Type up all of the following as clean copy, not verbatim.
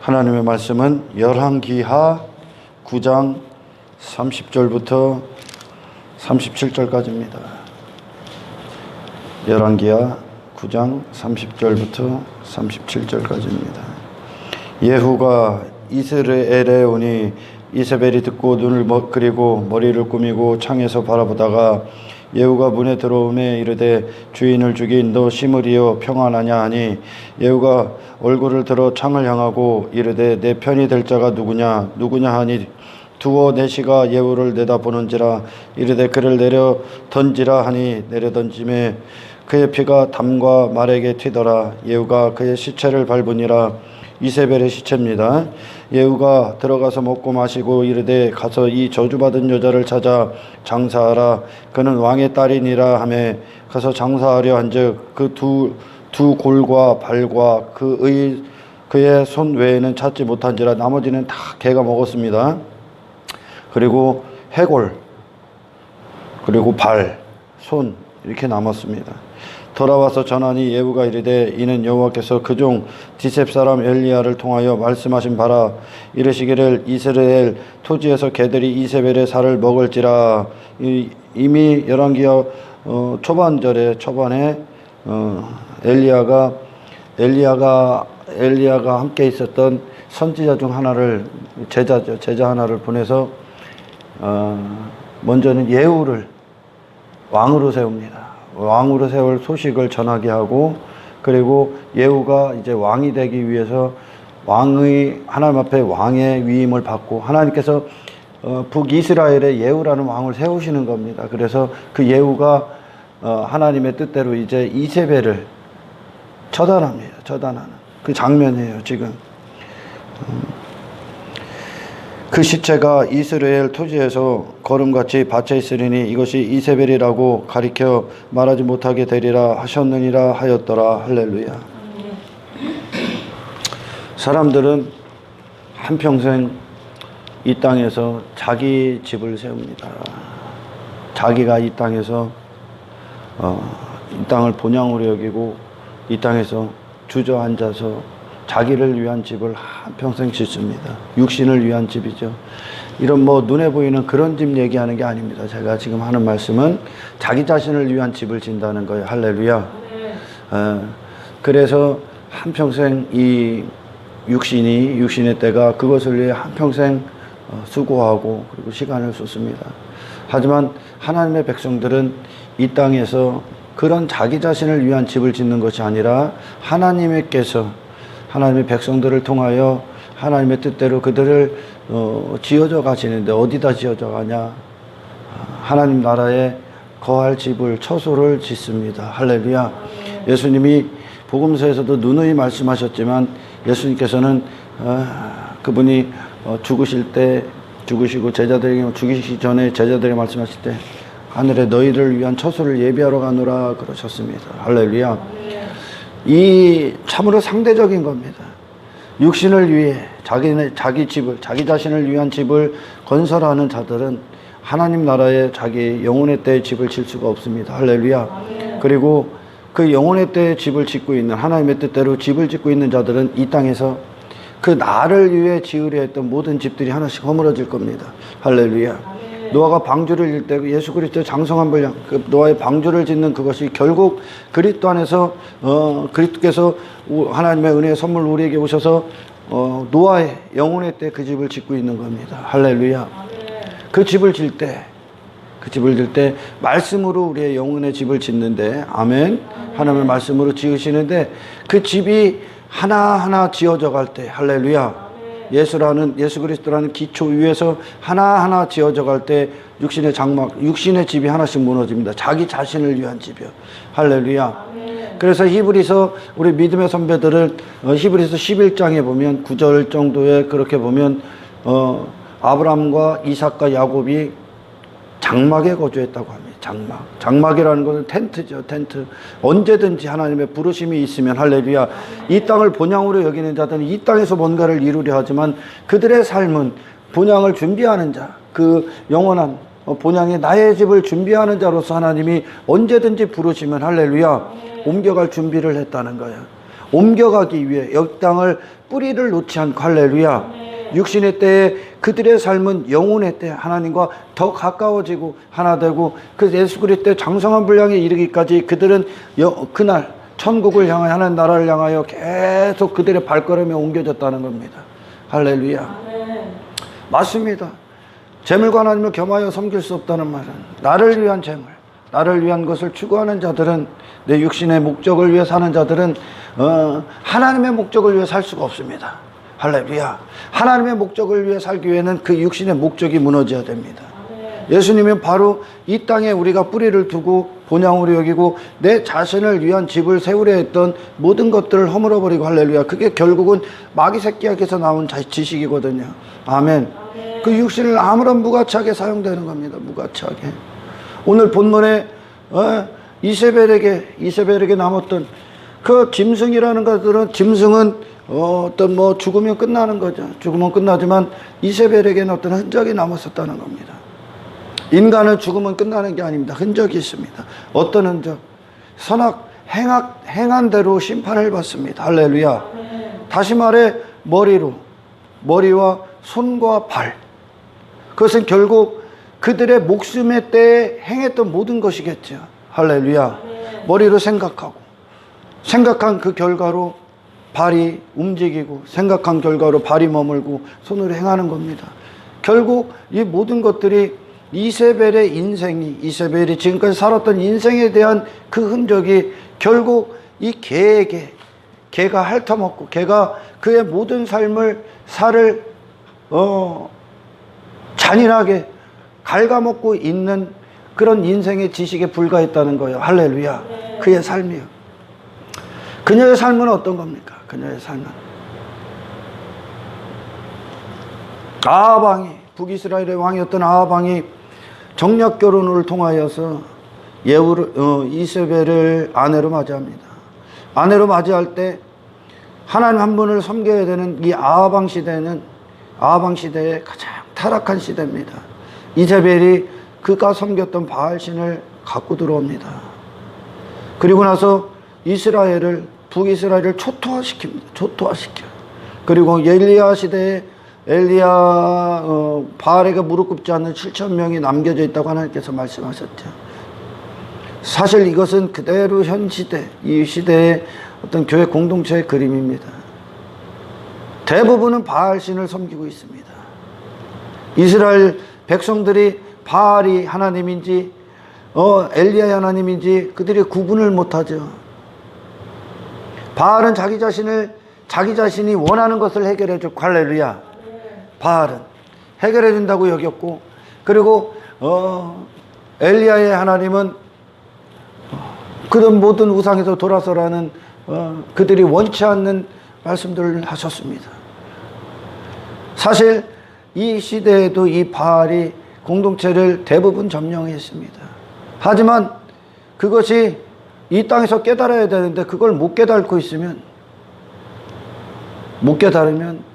하나님의 말씀은 열왕기하 9장 30절부터 37절까지입니다. 열왕기하 9장 30절부터 37절까지입니다. 예후가 이스라엘에 오니 이세벨이 듣고 눈을 그리고 머리를 꾸미고 창에서 바라보다가 예후가 문에 들어오매 이르되 주인을 죽인 너 시므리여 평안하냐 하니 예후가 얼굴을 들어 창을 향하고 이르되 내 편이 될 자가 누구냐 하니 두어 내시가 예후를 내다보는지라 이르되 그를 내려 던지라 하니 내려 던짐에 그의 피가 담과 말에게 튀더라. 예후가 그의 시체를 밟으니라. 이세벨의 시체입니다. 예후가 들어가서 먹고 마시고 이르되 가서 이 저주받은 여자를 찾아 장사하라. 그는 왕의 딸이니라 하매 가서 장사하려 한즉 그 두 골과 발과 그의 손 외에는 찾지 못한지라. 나머지는 다 개가 먹었습니다. 그리고 해골, 그리고 발, 손 이렇게 남았습니다. 돌아와서 전하니 예후가 이르되 이는 여호와께서 그종 디셉 사람 엘리야를 통하여 말씀하신 바라. 이르시기를 이스라엘 토지에서 개들이 이세벨의 살을 먹을지라. 이미 열왕기하 초반에 엘리야가 함께 있었던 선지자 중 하나를 제자 하나를 보내서 먼저는 예후를 왕으로 세웁니다. 왕으로 세울 소식을 전하게 하고, 그리고 예후가 이제 왕이 되기 위해서 하나님 앞에 왕의 위임을 받고 하나님께서 북이스라엘에 예후라는 왕을 세우시는 겁니다. 그래서 그 예후가 하나님의 뜻대로 이제 이세벨을 처단합니다. 처단하는 그 장면이에요. 지금 그 시체가 이스라엘 토지에서 거름같이 받쳐 있으리니 이것이 이세벨이라고 가리켜 말하지 못하게 되리라 하셨느니라 하였더라. 할렐루야. 사람들은 한평생 이 땅에서 자기 집을 세웁니다. 자기가 이 땅에서 이 땅을 본향으로 여기고 이 땅에서 주저앉아서 자기를 위한 집을 한평생 짓습니다. 육신을 위한 집이죠. 이런 눈에 보이는 그런 집 얘기하는 게 아닙니다. 제가 지금 하는 말씀은 자기 자신을 위한 집을 짓는다는 거예요. 할렐루야. 그래서 한평생 이 육신의 때가 그것을 위해 한평생 수고하고 그리고 시간을 쏟습니다. 하지만 하나님의 백성들은 이 땅에서 그런 자기 자신을 위한 집을 짓는 것이 아니라 하나님의 백성들을 통하여 하나님의 뜻대로 그들을 지어져 가시는데, 어디다 지어져 가냐? 하나님 나라에 거할 집을, 처소를 짓습니다. 할렐루야. 예수님이 복음서에서도 누누이 말씀하셨지만 예수님께서는 그분이 죽으시고 제자들에게 죽이시기 전에 제자들에게 말씀하실 때 하늘에 너희를 위한 처소를 예비하러 가노라 그러셨습니다. 할렐루야. 이 참으로 상대적인 겁니다. 육신을 위해 자기 집을, 자기 자신을 위한 집을 건설하는 자들은 하나님 나라에 자기 영혼의 때의 집을 질 수가 없습니다. 할렐루야. 그리고 그 영혼의 때의 집을 짓고 있는, 하나님의 뜻대로 집을 짓고 있는 자들은 이 땅에서 그 나를 위해 지으려 했던 모든 집들이 하나씩 허물어질 겁니다. 할렐루야. 노아가 방주를 질 때 예수 그리스도의 장성한 분량, 그 노아의 방주를 짓는 그것이 결국 그리스도 안에서 그리스도께서 하나님의 은혜의 선물 우리에게 오셔서 노아의 영혼의 때 그 집을 짓고 있는 겁니다. 할렐루야. 그 집을 질 때 말씀으로 우리의 영혼의 집을 짓는데, 아멘. 하나님의 말씀으로 지으시는데 그 집이 하나하나 지어져 갈 때, 할렐루야. 예수 그리스도라는 기초 위에서 하나하나 지어져 갈 때 육신의 집이 하나씩 무너집니다. 자기 자신을 위한 집이요. 할렐루야. 그래서 히브리서, 우리 믿음의 선배들은 히브리서 11장에 보면 9절 정도에 그렇게 보면 아브라함과 이삭과 야곱이 장막에 거주했다고 합니다. 장막이라는 것은 텐트죠. 텐트. 언제든지 하나님의 부르심이 있으면, 할렐루야, 이 땅을 본향으로 여기는 자들은 이 땅에서 뭔가를 이루려 하지만 그들의 삶은 본향을 준비하는 자, 그 영원한 본향의 나의 집을 준비하는 자로서 하나님이 언제든지 부르시면, 할렐루야, 옮겨갈 준비를 했다는 거예요. 옮겨가기 위해 여기 땅을 뿌리를 놓지 않고 할렐루야. 육신의 때에 그들의 삶은 영혼의 때 하나님과 더 가까워지고 하나 되고 그 예수 그리스도의 장성한 분량에 이르기까지 그들은 그날 천국을 향하여 하나님 나라를 향하여 계속 그들의 발걸음이 옮겨졌다는 겁니다. 할렐루야. 맞습니다. 재물과 하나님을 겸하여 섬길 수 없다는 말은 나를 위한 재물, 나를 위한 것을 추구하는 자들은, 내 육신의 목적을 위해 사는 자들은 하나님의 목적을 위해 살 수가 없습니다. 할렐루야. 하나님의 목적을 위해 살기 위해는 그 육신의 목적이 무너져야 됩니다. 예수님은 바로 이 땅에 우리가 뿌리를 두고 본향으로 여기고 내 자신을 위한 집을 세우려 했던 모든 것들을 허물어버리고 할렐루야. 그게 결국은 마귀 새끼에게서 나온 지식이거든요. 아멘. 그 육신을 아무런 무가치하게 사용되는 겁니다. 무가치하게. 오늘 본문에 이세벨에게 남았던 그 짐승이라는 것들은, 짐승은 어떤 죽으면 끝나는 거죠. 죽으면 끝나지만 이세벨에게는 어떤 흔적이 남았었다는 겁니다. 인간은 죽으면 끝나는 게 아닙니다. 흔적이 있습니다. 어떤 흔적? 행한 대로 심판을 받습니다. 할렐루야. 다시 말해 머리와 손과 발, 그것은 결국 그들의 목숨의 때에 행했던 모든 것이겠죠. 할렐루야. 머리로 생각한 그 결과로 발이 움직이고, 생각한 결과로 발이 머물고 손으로 행하는 겁니다. 결국 이 모든 것들이 이세벨이 지금까지 살았던 인생에 대한 그 흔적이 결국 이 개가 핥아먹고, 개가 그의 모든 삶을 잔인하게 갉아먹고 있는 그런 인생의 지식에 불과했다는 거예요. 할렐루야. 그의 삶이요. 그녀의 삶은 어떤 겁니까? 그녀의 삶은 북이스라엘의 왕이었던 아합왕이 정략 결혼을 통하여서 이세벨을 아내로 맞이합니다. 아내로 맞이할 때 하나님 한 분을 섬겨야 되는 이 아합왕 시대의 가장 타락한 시대입니다. 이세벨이 그가 섬겼던 바알신을 갖고 들어옵니다. 그리고 나서 북이스라엘을 초토화시켜. 그리고 엘리야 시대에 바알에게 무릎 꿇지 않는 7,000명이 남겨져 있다고 하나님께서 말씀하셨죠. 사실 이것은 그대로 이 시대의 어떤 교회 공동체의 그림입니다. 대부분은 바알신을 섬기고 있습니다. 이스라엘 백성들이 바알이 하나님인지 엘리야의 하나님인지 그들이 구분을 못하죠. 바알은 자기 자신이 원하는 것을 해결해줬고, 할렐루야. 바알은 해결해준다고 여겼고, 그리고 엘리야의 하나님은 그런 모든 우상에서 돌아서라는 그들이 원치 않는 말씀들을 하셨습니다. 사실 이 시대에도 이 바알이 공동체를 대부분 점령했습니다. 하지만 그것이 이 땅에서 깨달아야 되는데 그걸 못 깨달으면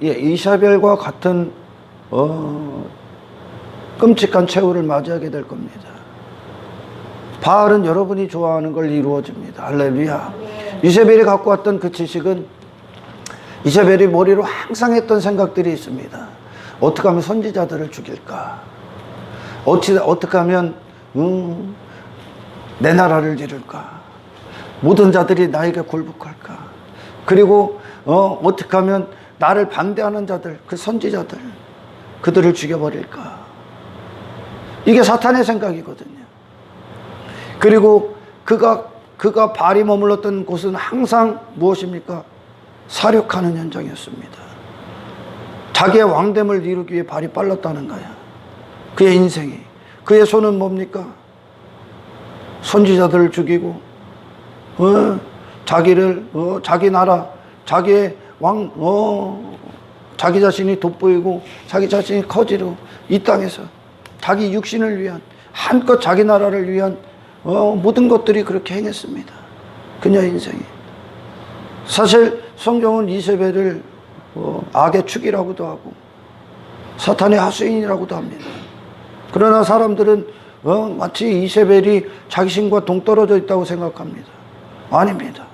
이세벨과 같은 끔찍한 최후를 맞이하게 될 겁니다. 바알은 여러분이 좋아하는 걸 이루어집니다. 할렐루야. 이세벨이 갖고 왔던 그 지식은, 이세벨이 머리로 항상 했던 생각들이 있습니다. 어떻게 하면 선지자들을 죽일까? 어떻게 하면 내 나라를 이룰까? 모든 자들이 나에게 굴복할까? 그리고 어떻게 하면 나를 반대하는 자들, 그 선지자들, 그들을 죽여버릴까? 이게 사탄의 생각이거든요. 그리고 그가 발이 머물렀던 곳은 항상 무엇입니까? 사륙하는 현장이었습니다. 자기의 왕됨을 이루기 위해 발이 빨랐다는 거야. 그의 인생이. 그의 손은 뭡니까? 선지자들을 죽이고, 자기 나라, 자기의 자기 자신이 돋보이고, 자기 자신이 커지고, 이 땅에서 자기 육신을 위한, 한껏 자기 나라를 위한 모든 것들이 그렇게 행했습니다. 그녀의 인생이. 사실 성경은 이세벨을 악의 축이라고도 하고 사탄의 하수인이라고도 합니다. 그러나 사람들은 마치 이세벨이 자기 신과 동떨어져 있다고 생각합니다. 아닙니다.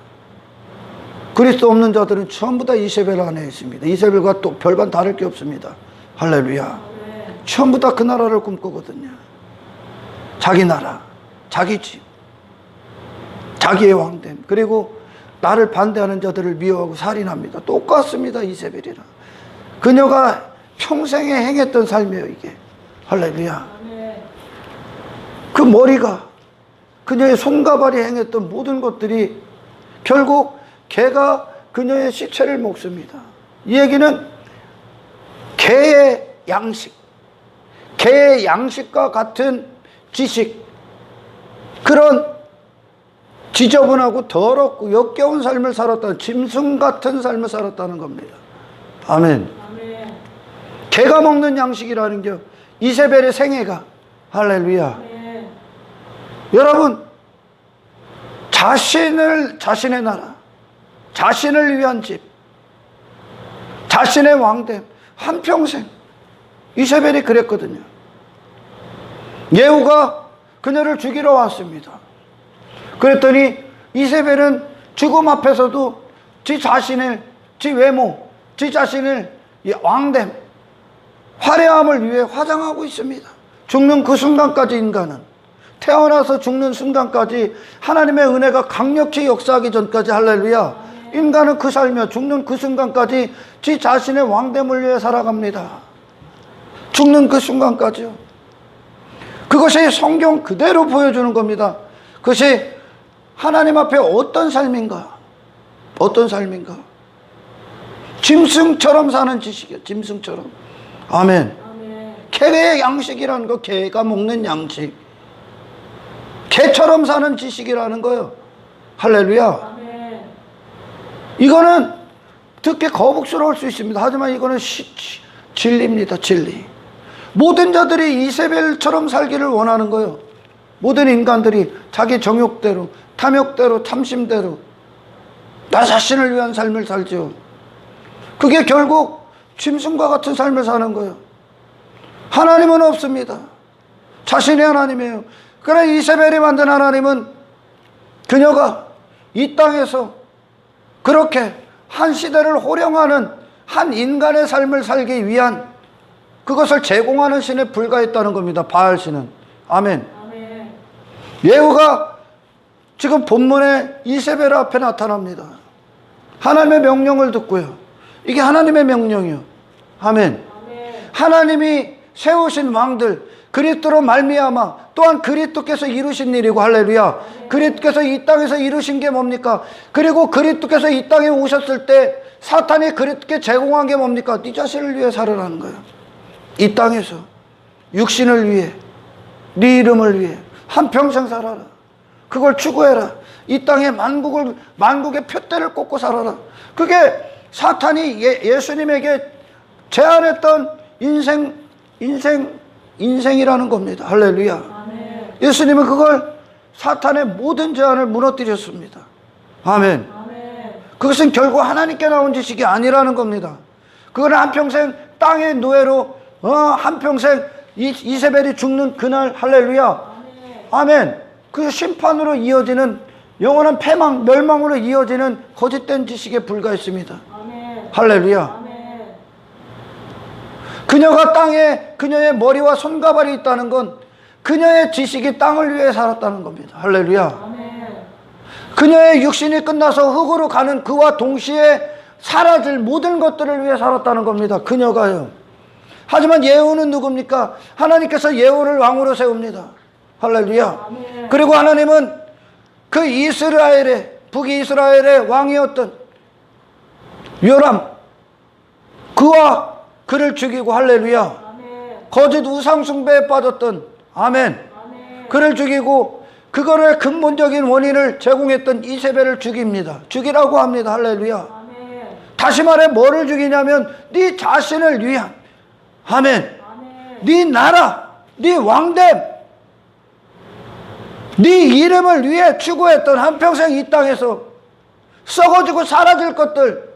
그리스도 없는 자들은 전부 다 이세벨 안에 있습니다. 이세벨과 또 별반 다를 게 없습니다. 할렐루야. 전부 다 그 나라를 꿈꾸거든요. 자기 나라, 자기 집, 자기의 왕됨, 그리고 나를 반대하는 자들을 미워하고 살인합니다. 똑같습니다. 이세벨이랑. 그녀가 평생에 행했던 삶이에요, 이게. 할렐루야. 그 머리가, 그녀의 손과 발이 행했던 모든 것들이 결국 개가 그녀의 시체를 먹습니다. 이 얘기는 개의 양식, 개의 양식과 같은 지식, 그런 지저분하고 더럽고 역겨운 삶을 살았다는, 짐승 같은 삶을 살았다는 겁니다. 아멘. 아멘. 개가 먹는 양식이라는 게 이세벨의 생애가. 할렐루야. 아멘. 여러분, 자신의 나라, 자신을 위한 집, 자신의 왕됨, 한평생. 이세벨이 그랬거든요. 예후가 그녀를 죽이러 왔습니다. 그랬더니 이세벨은 죽음 앞에서도 지 자신의, 지 외모, 지 자신의 왕됨, 화려함을 위해 화장하고 있습니다. 죽는 그 순간까지 인간은, 태어나서 죽는 순간까지 하나님의 은혜가 강력히 역사하기 전까지, 할렐루야, 인간은 그 삶이야. 죽는 그 순간까지 지 자신의 왕됨을 위해 살아갑니다. 죽는 그 순간까지요. 그것이 성경 그대로 보여주는 겁니다. 그것이 하나님 앞에 어떤 삶인가? 어떤 삶인가? 짐승처럼 사는 지식이에요. 짐승처럼. 아멘. 아멘. 개의 양식이라는 거, 개가 먹는 양식. 개처럼 사는 지식이라는 거예요. 할렐루야. 아멘. 이거는 듣기 거북스러울 수 있습니다. 하지만 이거는 진리입니다. 진리. 모든 자들이 이세벨처럼 살기를 원하는 거예요. 모든 인간들이 자기 정욕대로, 탐욕대로, 탐심대로 나 자신을 위한 삶을 살죠. 그게 결국 짐승과 같은 삶을 사는 거예요. 하나님은 없습니다. 자신이 하나님이에요. 그러나 이세벨이 만든 하나님은 그녀가 이 땅에서 그렇게 한 시대를 호령하는 한 인간의 삶을 살기 위한 그것을 제공하는 신에 불과했다는 겁니다. 바알 신은. 아멘. 아멘. 예후가 지금 본문에 이세벨 앞에 나타납니다. 하나님의 명령을 듣고요. 이게 하나님의 명령이요. 아멘. 아멘. 하나님이 세우신 왕들, 그리스도로 말미암아 또한 그리스도께서 이루신 일이고, 할렐루야. 그리스도께서 이 땅에서 이루신 게 뭡니까? 그리고 그리스도께서 이 땅에 오셨을 때 사탄이 그리스도께 제공한 게 뭡니까? 네 자신을 위해 살으라는 거예요. 이 땅에서 육신을 위해, 네 이름을 위해 한평생 살아라. 그걸 추구해라. 이 땅에 만국의 표대를 꽂고 살아라. 그게 사탄이 예수님에게 제안했던 인생이라는 겁니다. 할렐루야. 아멘. 예수님은 그걸, 사탄의 모든 제안을 무너뜨렸습니다. 아멘. 아멘. 그것은 결국 하나님께 나온 지식이 아니라는 겁니다. 그건 한평생 땅의 노예로, 한평생 이세벨이 죽는 그날, 할렐루야. 아멘. 그 심판으로 이어지는 영원한 패망, 멸망으로 이어지는 거짓된 지식에 불과했습니다. 아멘. 할렐루야. 아멘. 그녀가 땅에 그녀의 머리와 손과 발이 있다는 건 그녀의 지식이 땅을 위해 살았다는 겁니다. 할렐루야. 아멘. 그녀의 육신이 끝나서 흙으로 가는 그와 동시에 사라질 모든 것들을 위해 살았다는 겁니다. 그녀가요. 하지만 예후는 누굽니까? 하나님께서 예후를 왕으로 세웁니다. 할렐루야. 아멘. 그리고 하나님은 그 이스라엘의, 북이스라엘의 왕이었던 요람, 그와 그를 죽이고, 할렐루야. 아멘. 거짓 우상 숭배에 빠졌던, 아멘, 아멘. 그를 죽이고 그거를 근본적인 원인을 제공했던 이세벨을 죽입니다. 죽이라고 합니다. 할렐루야. 아멘. 다시 말해 뭐를 죽이냐면 네 자신을 위한, 아멘, 아멘. 네 나라, 네 왕됨, 네 이름을 위해 추구했던 한평생 이 땅에서 썩어지고 사라질 것들,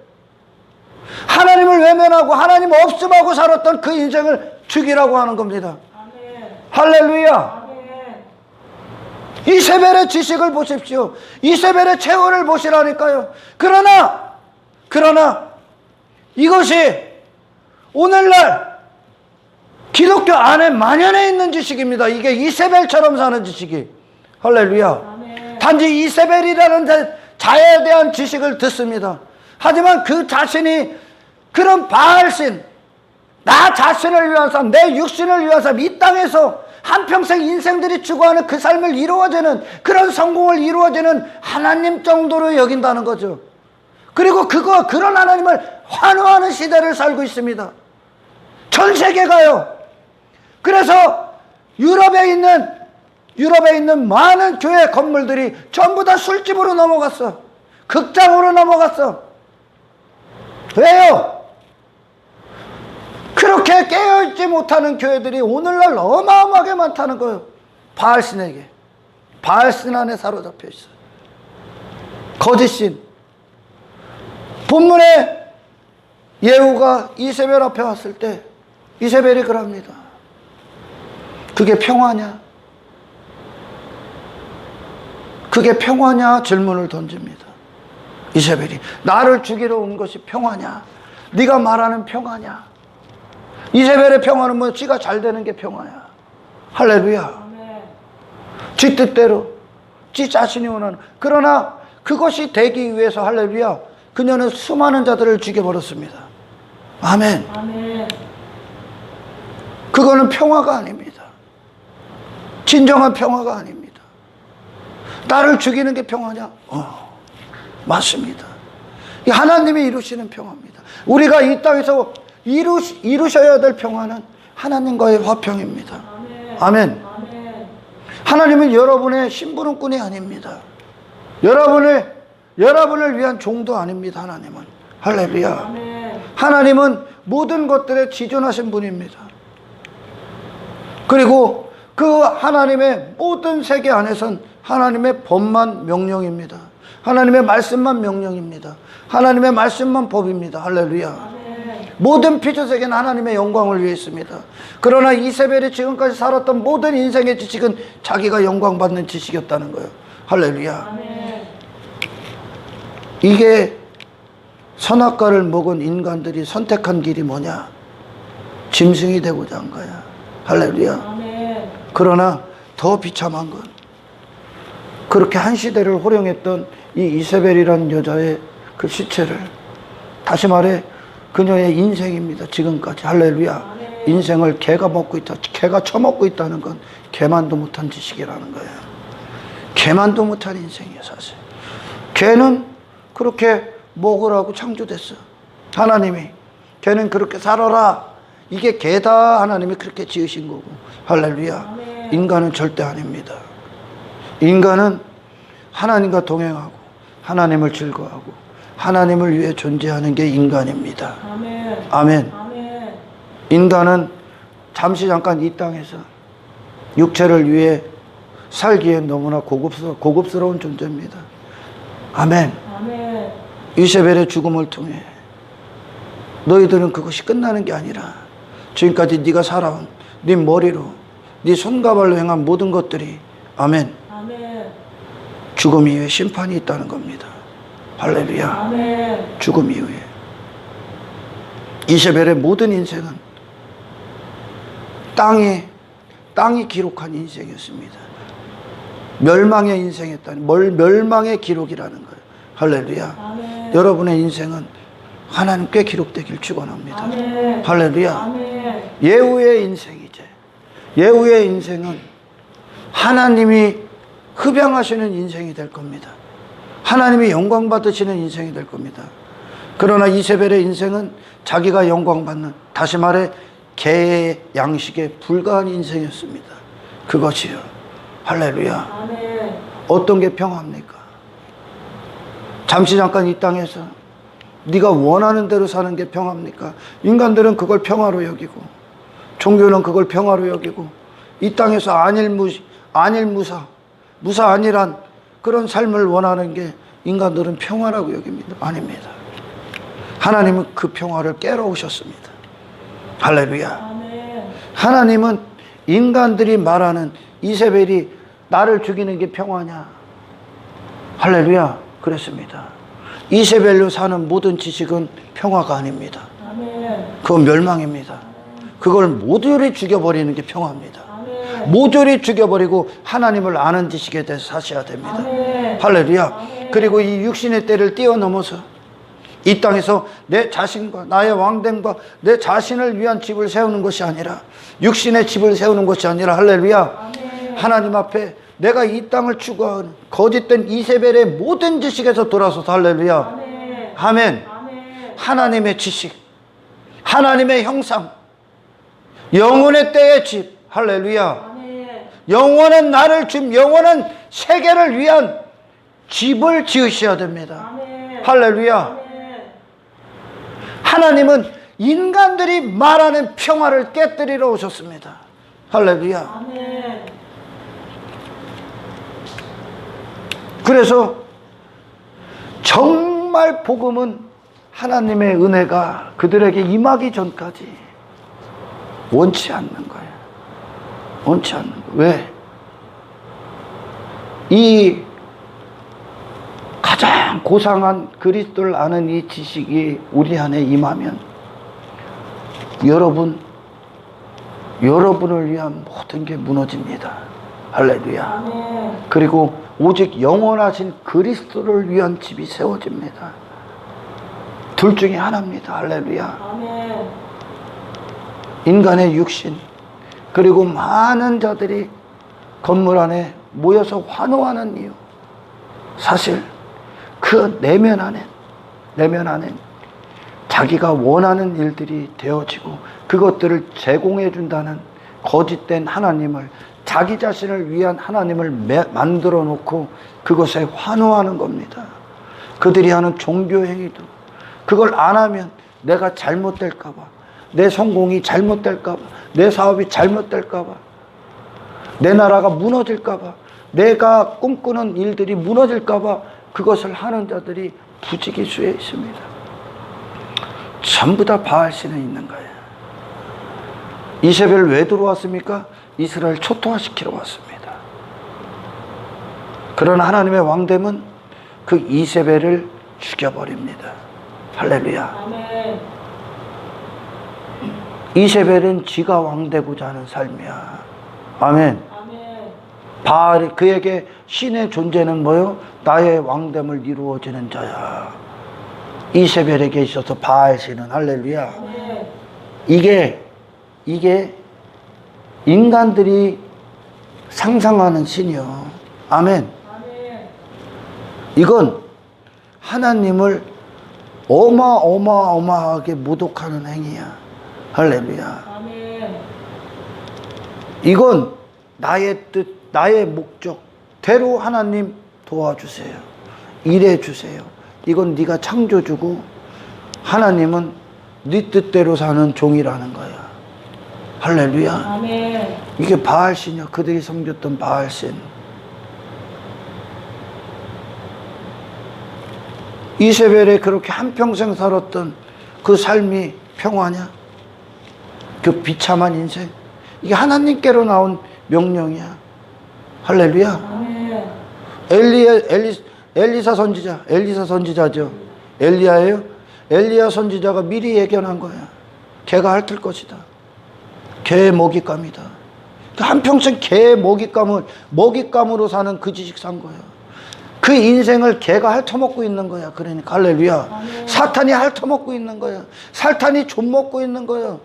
하나님을 외면하고 하나님 없음하고 살았던 그 인생을 죽이라고 하는 겁니다. 아멘. 할렐루야. 아멘. 이세벨의 지식을 보십시오. 이세벨의 체온을 보시라니까요. 그러나 그러나 이것이 오늘날 기독교 안에 만연해 있는 지식입니다. 이게 이세벨처럼 사는 지식이. 할렐루야. 아멘. 단지 이세벨이라는 자에 대한 지식을 듣습니다. 하지만 그 자신이 그런 바알신, 나 자신을 위한 삶, 내 육신을 위한 삶, 이 땅에서 한평생 인생들이 추구하는 그 삶을 이루어지는, 그런 성공을 이루어지는 하나님 정도로 여긴다는 거죠. 그리고 그런 하나님을 환호하는 시대를 살고 있습니다. 전 세계가요. 그래서 유럽에 있는 많은 교회 건물들이 전부 다 술집으로 넘어갔어. 극장으로 넘어갔어. 왜요? 그렇게 깨어있지 못하는 교회들이 오늘날 어마어마하게 많다는 거예요. 바알신에게. 바알신 안에 사로잡혀 있어요. 거짓신. 본문에 예후가 이세벨 앞에 왔을 때 이세벨이 그럽니다. 그게 평화냐? 그게 평화냐? 질문을 던집니다. 이세벨이 나를 죽이러 온 것이 평화냐? 네가 말하는 평화냐? 이세벨의 평화는 뭐 지가 잘 되는 게 평화야. 할렐루야. 아멘. 지 뜻대로 지 자신이 원하는. 그러나 그것이 되기 위해서 할렐루야, 그녀는 수많은 자들을 죽여버렸습니다. 아멘. 아멘. 그거는 평화가 아닙니다. 진정한 평화가 아닙니다. 나를 죽이는 게 평화냐? 맞습니다. 이 하나님이 이루시는 평화입니다. 우리가 이 땅에서 이루셔야 될 평화는 하나님과의 화평입니다. 아멘. 아멘. 아멘. 하나님은 여러분의 심부름꾼이 아닙니다. 여러분을 위한 종도 아닙니다. 하나님은. 할렐루야. 아멘. 하나님은 모든 것들에 지존하신 분입니다. 그리고 그 하나님의 모든 세계 안에선 하나님의 법만 명령입니다. 하나님의 말씀만 명령입니다. 하나님의 말씀만 법입니다. 할렐루야. 아멘. 모든 피조세계는 하나님의 영광을 위해 있습니다. 그러나 이세벨이 지금까지 살았던 모든 인생의 지식은 자기가 영광받는 지식이었다는 거예요. 할렐루야. 아멘. 이게 선악과를 먹은 인간들이 선택한 길이 뭐냐? 짐승이 되고자 한 거야. 할렐루야. 아멘. 그러나 더 비참한 건 그렇게 한 시대를 호령했던 이 이세벨이라는 여자의 그 시체를, 다시 말해 그녀의 인생입니다. 지금까지. 할렐루야. 아멘. 인생을 개가 먹고 있다. 개가 처먹고 있다는 건 개만도 못한 지식이라는 거예요. 개만도 못한 인생이에요, 사실. 개는 그렇게 먹으라고 창조됐어. 하나님이. 개는 그렇게 살아라. 이게 개다. 하나님이 그렇게 지으신 거고. 할렐루야. 아멘. 인간은 절대 아닙니다. 인간은 하나님과 동행하고 하나님을 즐거워하고 하나님을 위해 존재하는 게 인간입니다. 아멘. 아멘. 아멘. 인간은 잠시 잠깐 이 땅에서 육체를 위해 살기엔 너무나 고급스러운 존재입니다. 아멘. 아멘. 이세벨의 죽음을 통해 너희들은 그것이 끝나는 게 아니라 지금까지 네가 살아온 네 머리로 네 손과 발로 행한 모든 것들이, 아멘, 아멘. 죽음 이후에 심판이 있다는 겁니다. 할렐루야. 아멘. 죽음 이후에 이세벨의 모든 인생은 땅이 기록한 인생이었습니다. 멸망의 인생이었다니, 멸망의 기록이라는 거예요. 할렐루야. 아멘. 여러분의 인생은 하나님께 기록되길 축원합니다. 아멘. 할렐루야. 아멘. 예후의 인생이제. 예후의 인생은 하나님이 흡양하시는 인생이 될 겁니다. 하나님이 영광 받으시는 인생이 될 겁니다. 그러나 이세벨의 인생은 자기가 영광 받는, 다시 말해 개의 양식에 불과한 인생이었습니다. 그것이요. 할렐루야. 아멘. 어떤 게 평화입니까? 잠시 잠깐 이 땅에서 네가 원하는 대로 사는 게 평화입니까? 인간들은 그걸 평화로 여기고, 종교는 그걸 평화로 여기고, 이 땅에서 무사 안일한 그런 삶을 원하는 게 인간들은 평화라고 여깁니다. 아닙니다. 하나님은 그 평화를 깨러 오셨습니다. 할렐루야. 아멘. 하나님은 인간들이 말하는 이세벨이 나를 죽이는 게 평화냐? 할렐루야. 그랬습니다. 이세벨로 사는 모든 지식은 평화가 아닙니다. 아멘. 그건 멸망입니다. 그걸 모조리 죽여버리는 게 평화입니다. 아멘. 모조리 죽여버리고 하나님을 아는 지식에 대해서 사셔야 됩니다. 아멘. 할렐루야. 아멘. 그리고 이 육신의 때를 뛰어넘어서 이 땅에서 내 자신과 나의 왕됨과 내 자신을 위한 집을 세우는 것이 아니라, 육신의 집을 세우는 것이 아니라, 할렐루야, 아멘. 하나님 앞에 내가 이 땅을 추구하는 거짓된 이세벨의 모든 지식에서 돌아서서, 할렐루야, 아멘. 아멘, 아멘. 하나님의 지식, 하나님의 형상, 영혼의 때의 집, 할렐루야, 아멘. 영원한 나를 준 영원한 세계를 위한 집을 지으셔야 됩니다. 아멘. 할렐루야. 아멘. 하나님은 인간들이 말하는 평화를 깨뜨리러 오셨습니다. 할렐루야. 아멘. 그래서 정말 복음은 하나님의 은혜가 그들에게 임하기 전까지 원치 않는 거예요. 원치 않는 거예요. 왜? 이 가장 고상한 그리스도를 아는 이 지식이 우리 안에 임하면 여러분을 위한 모든 게 무너집니다. 할렐루야. 아멘. 그리고 오직 영원하신 그리스도를 위한 집이 세워집니다. 둘 중에 하나입니다. 할렐루야. 아멘. 인간의 육신, 그리고 많은 자들이 건물 안에 모여서 환호하는 이유, 사실 그 내면 안엔 자기가 원하는 일들이 되어지고 그것들을 제공해 준다는 거짓된 하나님을, 자기 자신을 위한 하나님을 만들어 놓고 그것에 환호하는 겁니다. 그들이 하는 종교 행위도 그걸 안 하면 내가 잘못될까 봐, 내 성공이 잘못될까 봐, 내 사업이 잘못될까 봐, 내 나라가 무너질까 봐, 내가 꿈꾸는 일들이 무너질까 봐 그것을 하는 자들이 부지기수에 있습니다. 전부 다 바알신에 있는 거예요. 이세벨 왜 들어왔습니까? 이스라엘 초토화시키러 왔습니다. 그러나 하나님의 왕됨은 그 이세벨을 죽여버립니다. 할렐루야. 아멘. 이세벨은 지가 왕되고자 하는 삶이야. 아멘. 아멘. 바알이, 그에게 신의 존재는 뭐요? 나의 왕됨을 이루어지는 자야. 이세벨에게 있어서 바알신은, 할렐루야, 아멘. 이게 인간들이 상상하는 신이요. 아멘. 아멘. 이건 하나님을 어마어마하게 모독하는 행위야. 할렐루야. 아멘. 이건 나의 뜻, 나의 목적대로 하나님 도와주세요. 일해주세요. 이건 네가 창조주고 하나님은 네 뜻대로 사는 종이라는 거야. 할렐루야. 아멘. 이게 바알신이야. 그들이 섬겼던 바알신. 이세벨에 그렇게 한평생 살았던 그 삶이 평화냐? 그 비참한 인생. 이게 하나님께로 나온 명령이야. 할렐루야. 아멘. 엘리사 선지자죠. 엘리야예요. 엘리야 선지자가 미리 예견한 거야. 개가 핥을 것이다. 개의 먹잇감이다. 한평생 개의 먹잇감으로 사는 그 지식 산 거야. 그 인생을 개가 핥아먹고 있는 거야. 그러니까 할렐루야. 아멘. 사탄이 핥아먹고 있는 거야. 사탄이 좀먹고 있는 거야.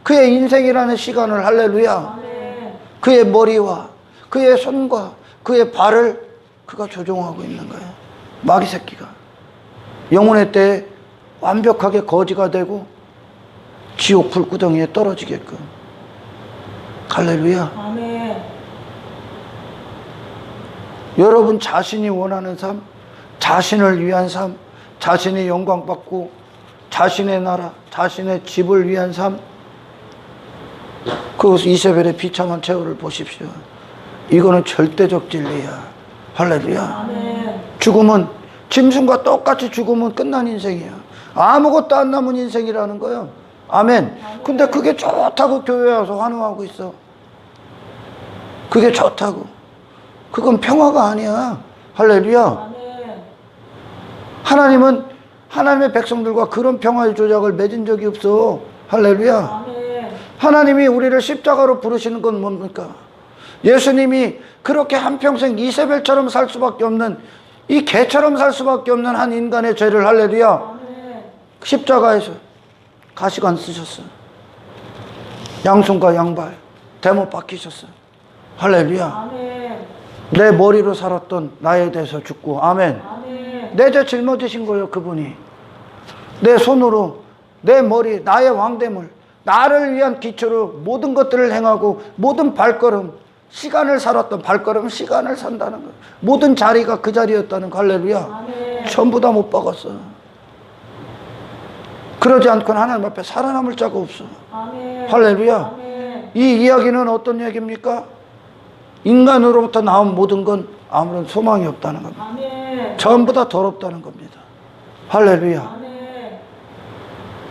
그의 인생이라는 시간을, 할렐루야, 아멘. 그의 머리와 그의 손과 그의 발을 그가 조종하고 있는 거야. 마귀 새끼가 영혼의 때에 완벽하게 거지가 되고 지옥 불구덩이에 떨어지게끔. 할렐루야. 아멘. 여러분 자신이 원하는 삶, 자신을 위한 삶, 자신이 영광받고 자신의 나라, 자신의 집을 위한 삶, 그 이세벨의 비참한 최후를 보십시오. 이거는 절대적 진리야. 할렐루야. 아멘. 죽음은, 짐승과 똑같이 죽으면 끝난 인생이야. 아무것도 안 남은 인생이라는 거야. 아멘. 근데 그게 좋다고 교회에 와서 환호하고 있어. 그게 좋다고. 그건 평화가 아니야. 할렐루야. 아멘. 하나님은 하나님의 백성들과 그런 평화의 조약을 맺은 적이 없어. 할렐루야. 아멘. 하나님이 우리를 십자가로 부르시는 건 뭡니까? 예수님이 그렇게 한평생 이세벨처럼 살 수밖에 없는, 이 개처럼 살 수밖에 없는 한 인간의 죄를, 할렐루야, 아멘. 십자가에서 가시관 쓰셨어. 양손과 양발 대못 박히셨어. 할렐루야. 아멘. 내 머리로 살았던 나에 대해서 죽고, 아멘. 아멘. 내 죄 짊어지신 거예요, 그분이. 내 손으로 내 머리, 나의 왕됨을, 나를 위한 기초로 모든 것들을 행하고, 모든 발걸음, 시간을 살았던 발걸음, 시간을 산다는 거, 모든 자리가 그 자리였다는 거. 할렐루야. 아멘. 전부 다 못 박았어. 그러지 않고는 하나님 앞에 살아남을 자가 없어. 아멘. 할렐루야. 아멘. 이 이야기는 어떤 얘기입니까? 인간으로부터 나온 모든 건 아무런 소망이 없다는 겁니다. 아멘. 전부 다 더럽다는 겁니다. 할렐루야. 아멘.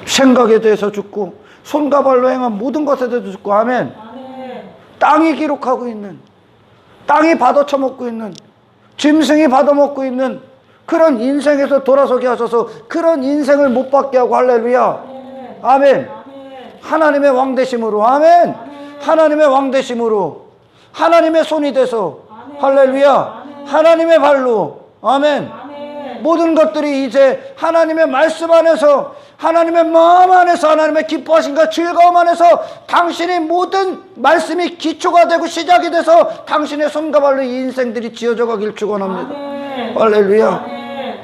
생각에 대해서 죽고, 손과 발로 행한 모든 것에 대해서 죽고, 아멘. 아멘. 땅이 기록하고 있는, 땅이 받아쳐먹고 있는, 짐승이 받아먹고 있는 그런 인생에서 돌아서게 하셔서 그런 인생을 못 받게 하고, 할렐루야. 아멘. 아멘. 아멘. 하나님의 왕되심으로, 아멘. 하나님의 왕되심으로, 하나님의 손이 돼서, 할렐루야. 하나님의 발로, 아멘. 아멘. 모든 것들이 이제 하나님의 말씀 안에서, 하나님의 마음 안에서, 하나님의 기뻐하심과 즐거움 안에서 당신의 모든 말씀이 기초가 되고 시작이 돼서 당신의 손과 발로 이 인생들이 지어져 가길 축원합니다. 아멘. 할렐루야. 아멘.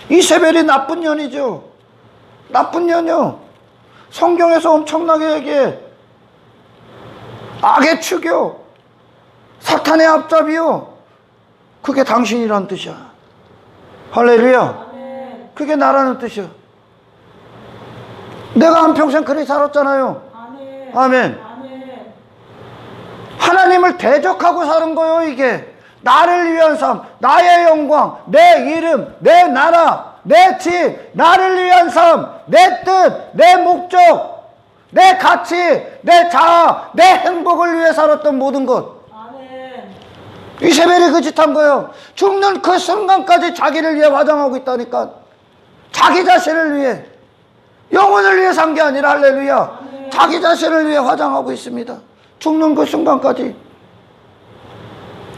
이세벨이 나쁜 년이죠. 나쁜 년이요. 성경에서 엄청나게 얘기해. 악의 축이요, 사탄의 앞잡이요. 그게 당신이란 뜻이야. 할렐루야. 아멘. 그게 나라는 뜻이야. 내가 한평생 그렇게 살았잖아요. 아멘. 아멘. 아멘. 하나님을 대적하고 사는 거예요, 이게. 나를 위한 삶, 나의 영광, 내 이름, 내 나라, 내 집, 나를 위한 삶, 내 뜻, 내 목적, 내 가치, 내 자아, 내 행복을 위해 살았던 모든 것. 아멘. 이세벨이 그 짓 한 거예요. 죽는 그 순간까지 자기를 위해 화장하고 있다니까. 자기 자신을 위해, 영혼을 위해 산 게 아니라, 할렐루야, 자기 자신을 위해 화장하고 있습니다. 죽는 그 순간까지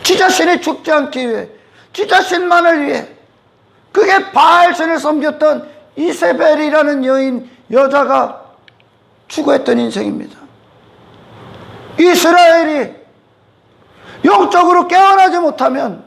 지 자신이 죽지 않기 위해, 지 자신만을 위해. 그게 바알신을 섬겼던 이세벨이라는 여자가 추구했던 인생입니다. 이스라엘이 영적으로 깨어나지 못하면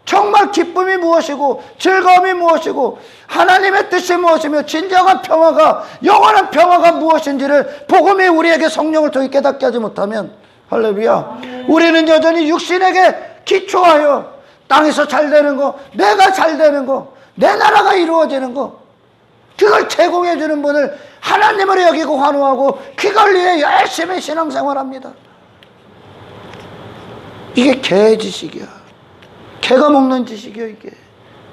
정말 기쁨이 무엇이고 즐거움이 무엇이고 하나님의 뜻이 무엇이며 진정한 평화가, 영원한 평화가 무엇인지를 복음이 우리에게 성령을 통해 깨닫게 하지 못하면, 할렐루야, 우리는 여전히 육신에게 기초하여 땅에서 잘 되는 거, 내가 잘 되는 거, 내 나라가 이루어지는 거, 그걸 제공해 주는 분을 하나님으로 여기고 환호하고 그걸 위해 열심히 신앙생활합니다. 이게 개의 지식이야. 개가 먹는 지식이야, 이게.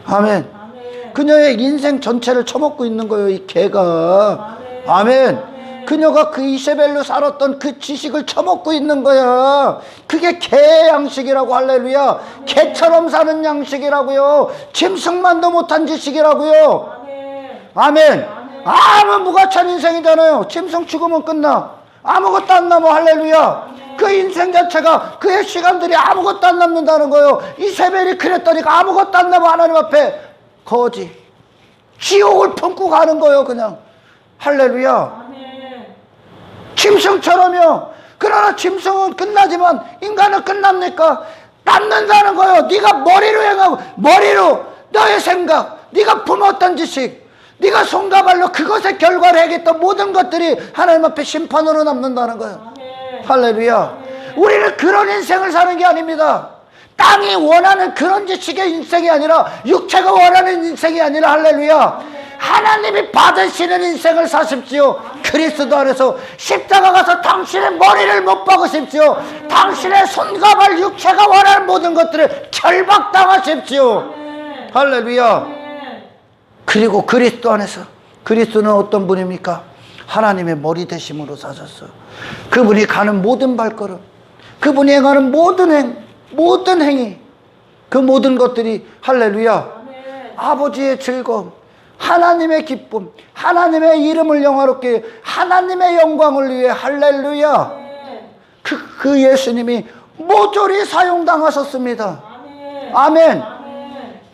아멘. 아멘. 그녀의 인생 전체를 처먹고 있는 거예요, 이 개가. 아멘. 그녀가 그 이세벨로 살았던 그 지식을 처먹고 있는 거야. 그게 개의 양식이라고. 할렐루야. 개처럼 사는 양식이라고요. 짐승만도 못한 지식이라고요. 아멘. 아무 무가찬 인생이잖아요. 짐승 죽으면 끝나. 아무것도 안 남아. 할렐루야. 그 인생 자체가, 그의 시간들이 아무것도 안 남는다는 거예요. 이세벨이 그랬다니까. 아무것도 안 남아. 하나님 앞에 거지, 지옥을 품고 가는 거예요, 그냥. 할렐루야. 짐승처럼요. 그러나 짐승은 끝나지만 인간은 끝납니까? 남는다는 거예요. 네가 머리로 행하고, 머리로 너의 생각, 네가 품었던 지식, 네가 손과 발로 그것의 결과를 해겠던 모든 것들이 하나님 앞에 심판으로 남는다는 거예요. 할렐루야. 우리는 그런 인생을 사는 게 아닙니다. 땅이 원하는 그런 지식의 인생이 아니라, 육체가 원하는 인생이 아니라, 할렐루야, 하나님이 받으시는 인생을 사십시오. 그리스도 안에서 십자가 가서 당신의 머리를 못 박으십시오. 당신의 손과 발, 육체가 원하는 모든 것들을 결박당하십시오. 할렐루야. 그리고 그리스도 안에서, 그리스도는 어떤 분입니까? 하나님의 머리 되심으로 사셨어. 그분이 가는 모든 발걸음, 그분이 행하는 모든 행위, 그 모든 것들이, 할렐루야, 아버지의 즐거움, 하나님의 기쁨, 하나님의 이름을 영화롭게, 하나님의 영광을 위해. 할렐루야. 그 예수님이 모조리 사용당하셨습니다. 아멘.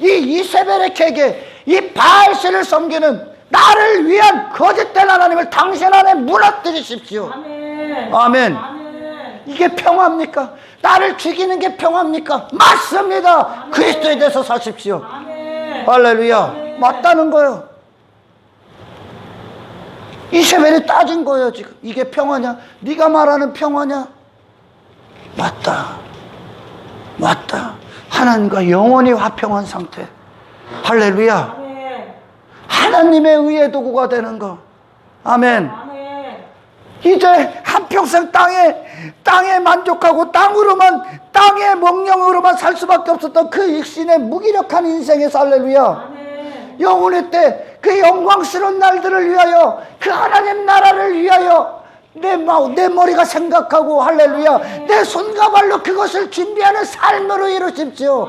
이 이세벨의 계계, 이 바알신을 섬기는 나를 위한 거짓된 하나님을 당신 안에 무너뜨리십시오. 아멘. 이게 평화입니까? 나를 죽이는 게 평화입니까? 맞습니다. 그리스도에 대해서 사십시오. 할렐루야. 맞다는 거예요. 이세벨이 따진 거예요. 지금 이게 평화냐? 네가 말하는 평화냐? 맞다. 맞다. 하나님과 영원히 화평한 상태. 할렐루야. 하나님의 의의 도구가 되는 거. 아멘. 이제 한평생 땅에 만족하고 땅의 명령으로만 살 수밖에 없었던 그 육신의 무기력한 인생에서. 할렐루야. 영혼의 때 그 영광스러운 날들을 위하여, 그 하나님 나라를 위하여 내 머리가 생각하고, 할렐루야, 내 손과 발로 그것을 준비하는 삶으로 이루십시오.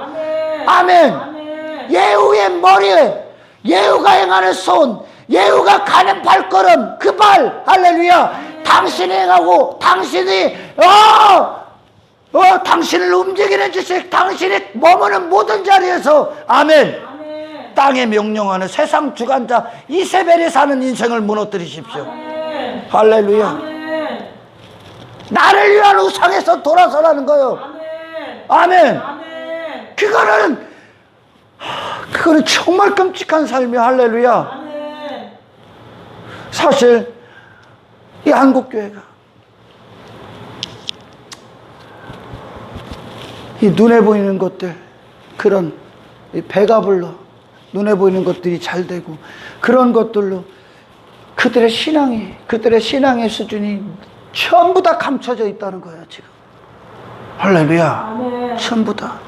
아멘. 예후의 머리에, 예후가 행하는 손, 예후가 가는 발걸음, 그 발, 할렐루야, 당신이 행하고 당신이 당신을 움직이는 주식, 당신이 머무는 모든 자리에서. 아멘. 땅에 명령하는 세상 주관자 이세벨이 사는 인생을 무너뜨리십시오. 할렐루야. 나를 위한 우상에서 돌아서라는 거예요. 아멘. 그거는 정말 끔찍한 삶이야. 할렐루야. 사실 이 한국교회가 이 눈에 보이는 것들, 그런 배가 불러 눈에 보이는 것들이 잘 되고, 그런 것들로 그들의 신앙의 수준이 전부 다 감춰져 있다는 거예요. 지금. 할렐루야. 전부 다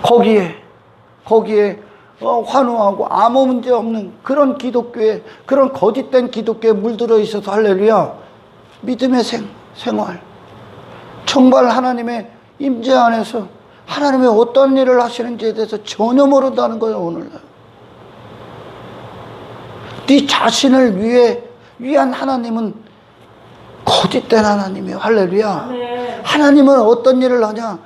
거기에 환호하고 아무 문제 없는 그런 기독교에, 그런 거짓된 기독교에 물들어 있어서. 할렐루야. 믿음의 생활, 정말 하나님의 임재 안에서 하나님이 어떤 일을 하시는지에 대해서 전혀 모른다는 거예요. 오늘날 네 자신을 위한 하나님은 거짓된 하나님이에요. 할렐루야. 하나님은 어떤 일을 하냐?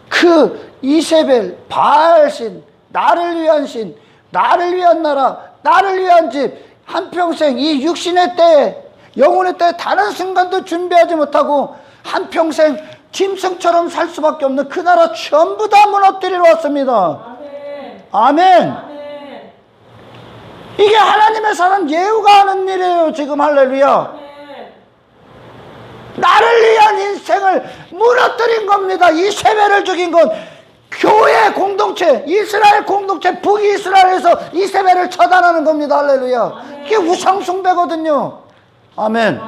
그 이세벨, 바알신, 나를 위한 신, 나를 위한 나라, 나를 위한 집, 한평생 이 육신의 때에, 영혼의 때에 단 한 순간도 준비하지 못하고 한평생 짐승처럼 살 수밖에 없는 그 나라 전부 다 무너뜨리러 왔습니다. 아멘. 이게 하나님의 사람 예후가 하는 일이에요. 지금. 할렐루야. 나를 위한 인생을 무너뜨린 겁니다. 이세벨을 죽인 건 교회 공동체, 이스라엘 공동체, 북이스라엘에서 이세벨을 처단하는 겁니다. 할렐루야. 이게 우상숭배거든요. 아멘.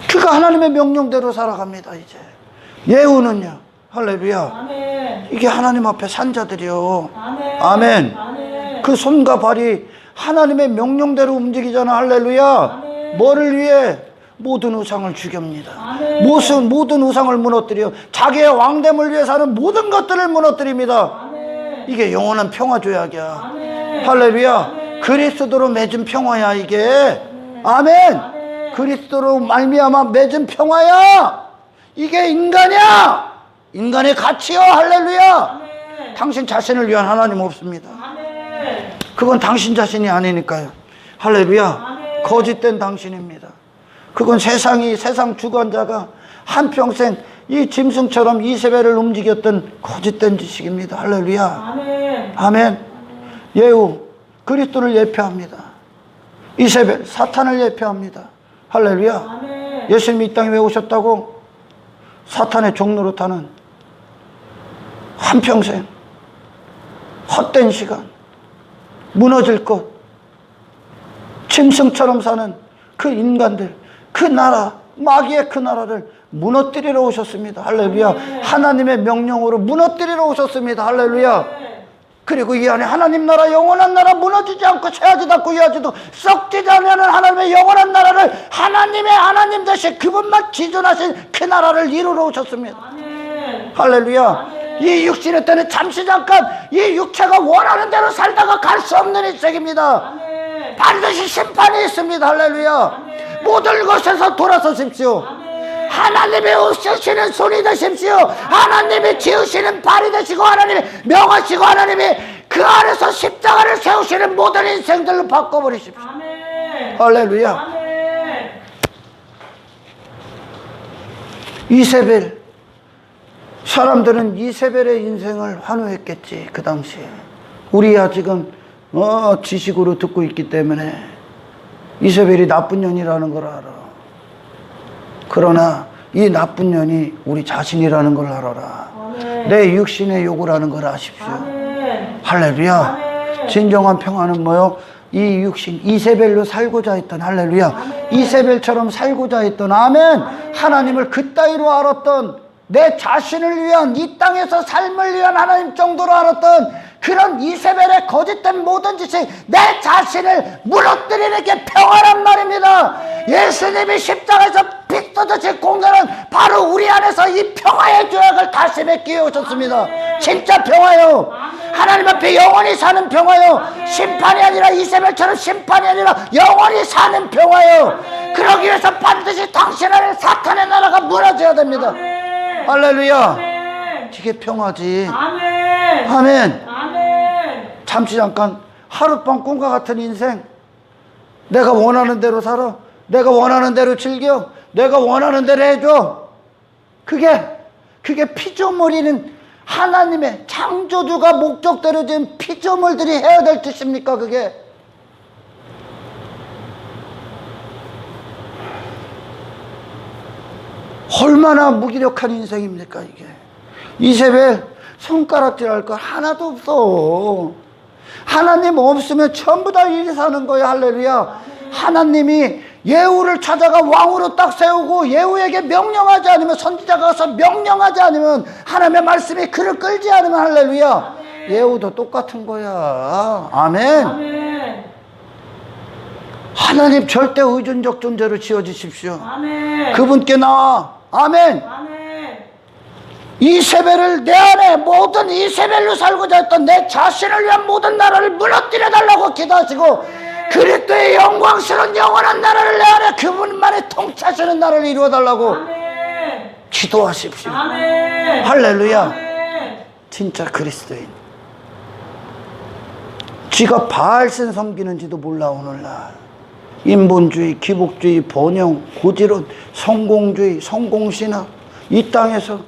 그가 하나님의 명령대로 살아갑니다. 이제 예후는요. 할렐루야. 이게 하나님 앞에 산 자들이요. 아멘. 그 손과 발이 하나님의 명령대로 움직이잖아. 할렐루야. 뭐를 위해? 모든 우상을 죽입니다. 모든 우상을 무너뜨려 자기의 왕됨을 위해 사는 모든 것들을 무너뜨립니다. 이게 영원한 평화 조약이야. 할렐루야. 그리스도로 맺은 평화야 이게. 아멘. 그리스도로 말미암아 맺은 평화야. 이게 인간이야. 인간의 가치요. 할렐루야. 당신 자신을 위한 하나님 없습니다. 그건 당신 자신이 아니니까요. 할렐루야. 거짓된 당신입니다. 그건 세상 주관자가 한평생 이 짐승처럼 이세벨을 움직였던 거짓된 지식입니다. 할렐루야. 아멘. 예후 그리스도를 예표합니다. 이세벨 사탄을 예표합니다. 할렐루야. 예수님이 이 땅에 왜 오셨다고? 사탄의 종로로 타는 한평생 헛된 시간, 무너질 것, 짐승처럼 사는 그 인간들, 그 나라, 마귀의 그 나라를 무너뜨리러 오셨습니다. 할렐루야. 하나님의 명령으로 무너뜨리러 오셨습니다. 할렐루야. 그리고 이 안에 하나님 나라, 영원한 나라, 무너지지 않고 쇠하지도 않고 이하지도 썩지지 않는 하나님의 영원한 나라를, 하나님의 하나님 대신 그분만 지존하신 그 나라를 이루러 오셨습니다. 할렐루야. 이 육신의 때는 잠시 잠깐 이 육체가 원하는 대로 살다가 갈 수 없는 인생입니다. 아멘. 반드시 심판이 있습니다. 할렐루야. 아멘. 모든 것에서 돌아서십시오. 아멘. 하나님이 으쌰시는 손이 되십시오. 하나님이 지으시는 발이 되시고 하나님이 명하시고 하나님이 그 안에서 십자가를 세우시는 모든 인생들로 바꿔버리십시오. 아멘. 할렐루야. 아멘. 이세벨, 사람들은 이세벨의 인생을 환호했겠지. 그 당시에 우리야 지금 지식으로 듣고 있기 때문에 이세벨이 나쁜 년이라는 걸 알아. 그러나 이 나쁜 년이 우리 자신이라는 걸 알아라. 아멘. 내 육신의 욕구라는 걸 아십시오. 아멘. 할렐루야. 아멘. 진정한 평화는 뭐요? 이 육신 이세벨로 살고자 했던, 할렐루야, 아멘. 이세벨처럼 살고자 했던, 아멘, 하나님을 그따위로 알았던, 내 자신을 위한, 이 땅에서 삶을 위한 하나님 정도로 알았던 그런 이세벨의 거짓된 모든 지식, 내 자신을 무너뜨리는 게 평화란 말입니다. 예수님이 십자가에서 피 쏟으신 공로는 바로 우리 안에서 이 평화의 조약을 다시 맺기 위해 오셨습니다. 진짜 평화요. 하나님 앞에 영원히 사는 평화요. 심판이 아니라 이세벨처럼 심판이 아니라 영원히 사는 평화요. 그러기 위해서 반드시 당신 안에 사탄의 나라가 무너져야 됩니다. 할렐루야. 아멘. 이게 평화지. 아멘. 아멘. 아멘. 잠시 잠깐 하룻밤 꿈과 같은 인생, 내가 원하는 대로 살아, 내가 원하는 대로 즐겨, 내가 원하는 대로 해줘. 그게 피조물이는 하나님의 창조주가 목적대로 지은 피조물들이 해야 될 뜻입니까? 그게 얼마나 무기력한 인생입니까? 이게 이세벨 손가락질 할 거 하나도 없어. 하나님 없으면 전부 다 일이 사는 거야. 할렐루야. 하나님이 예후를 찾아가 왕으로 딱 세우고 예후에게 명령하지 않으면, 선지자가 가서 명령하지 않으면, 하나님의 말씀이 그를 끌지 않으면, 할렐루야, 예후도 똑같은 거야. 아멘. 아멘. 하나님 절대 의존적 존재로 지어주십시오. 아멘. 그분께 나와. 아멘. 아멘. 이세벨을 내 안에 모든 이세벨로 살고자 했던 내 자신을 위한 모든 나라를 무너뜨려 달라고 기도하시고, 그리스도의 영광스러운 영원한 나라를 내 안에 그분만이 통치하시는 나라를 이루어 달라고 아멘. 기도하십시오. 아멘. 할렐루야. 아멘. 진짜 그리스도인. 지가 바알신 섬기는지도 몰라. 오늘날 인본주의, 기복주의, 번영, 고지론, 성공주의, 성공신학, 이 땅에서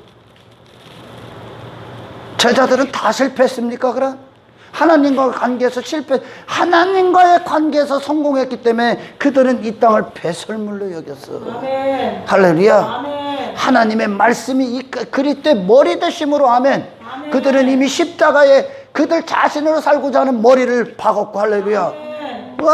제자들은 다 실패했습니까? 그럼 하나님과의 관계에서 하나님과의 관계에서 성공했기 때문에 그들은 이 땅을 배설물로 여겼어. 아멘. 할렐루야. 아멘. 하나님의 말씀이 그리스도의 머리 되심으로, 아멘, 아멘. 그들은 이미 십자가에 그들 자신으로 살고자 하는 머리를 박았고, 할렐루야. 아멘. 왜?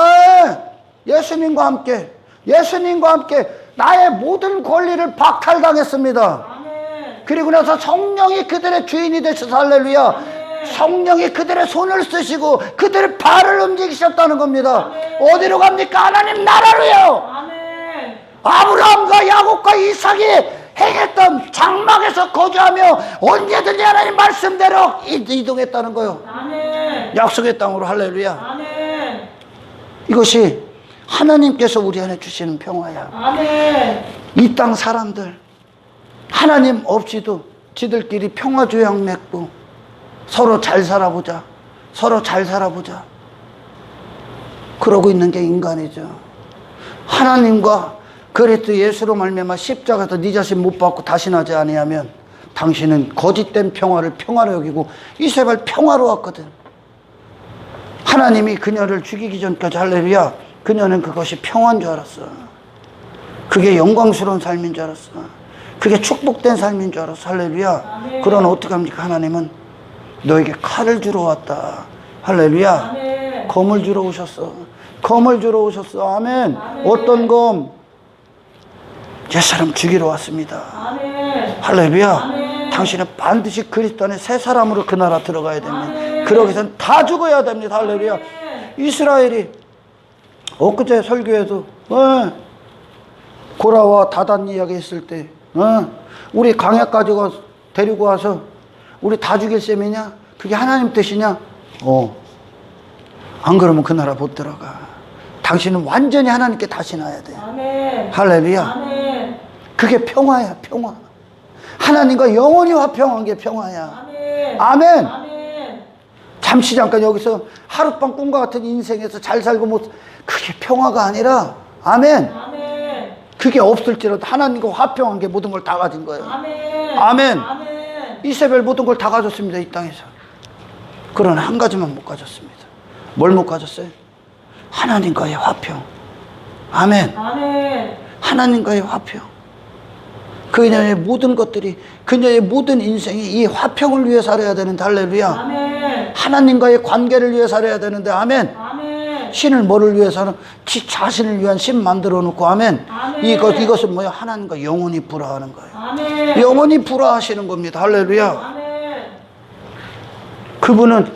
예수님과 함께 나의 모든 권리를 박탈당했습니다. 아멘. 그리고 나서 성령이 그들의 주인이 되셔서, 할렐루야, 성령이 그들의 손을 쓰시고 그들의 발을 움직이셨다는 겁니다. 어디로 갑니까? 하나님 나라로요. 아멘. 아브라함과 야곱과 이삭이 행했던 장막에서 거주하며 언제든지 하나님 말씀대로 이동했다는 거요. 아멘. 약속의 땅으로. 할렐루야. 아멘. 이것이 하나님께서 우리 안에 주시는 평화야. 아멘. 이 땅 사람들 하나님 없이도 지들끼리 평화조약 맺고 서로 잘 살아보자, 서로 잘 살아보자, 그러고 있는 게 인간이죠. 하나님과 그리스도 예수로 말미암아 십자가에서 네 자신 못 받고 다신하지 아니하면 당신은 거짓된 평화를 평화로 여기고, 이세벨 평화로웠거든. 하나님이 그녀를 죽이기 전까지, 할렐루야, 그녀는 그것이 평화인 줄 알았어. 그게 영광스러운 삶인 줄 알았어. 그게 축복된 삶인 줄 알았어. 할렐루야. 아멘. 그러나 어떡합니까? 하나님은 너에게 칼을 주러 왔다. 할렐루야. 아멘. 검을 주러 오셨어. 검을 주러 오셨어. 아멘. 아멘. 어떤 검? 옛사람 죽이러 왔습니다. 아멘. 할렐루야. 아멘. 당신은 반드시 그리스도 안에 새 사람으로 그 나라 들어가야 됩니다. 아멘. 그러기 위해서는 다 죽어야 됩니다. 할렐루야. 아멘. 이스라엘이 엊그제 설교에도 고라와 다단 이야기 했을 때 우리 광야까지 데리고 와서 우리 다 죽일 셈이냐? 그게 하나님 뜻이냐? 안 그러면 그 나라 못 들어가. 당신은 완전히 하나님께 다시 나야 돼. 아멘. 할렐루야. 아멘. 그게 평화야, 평화. 하나님과 영원히 화평한 게 평화야. 아멘. 아멘. 아멘. 잠시 잠깐 여기서 하룻밤 꿈과 같은 인생에서 잘 살고 못, 그게 평화가 아니라, 아멘. 아멘. 그게 없을지라도 하나님과 화평한 게 모든 걸 다 가진 거예요. 아멘. 아멘. 아멘. 이세벨 모든 걸 다 가졌습니다, 이 땅에서. 그러나 한 가지만 못 가졌습니다. 뭘 못 가졌어요? 하나님과의 화평. 아멘. 아멘. 하나님과의 화평. 그녀의 모든 것들이, 그녀의 모든 인생이 이 화평을 위해 살아야 되는데, 할렐루야. 아멘. 하나님과의 관계를 위해 살아야 되는데, 아멘. 아멘. 신을 뭐를 위해서는 지 자신을 위한 신 만들어 놓고, 아멘. 아멘. 이것은 뭐야? 하나님과 영원히 불화하는 거예요. 아멘. 영원히 불화하시는 겁니다. 할렐루야. 아멘. 그분은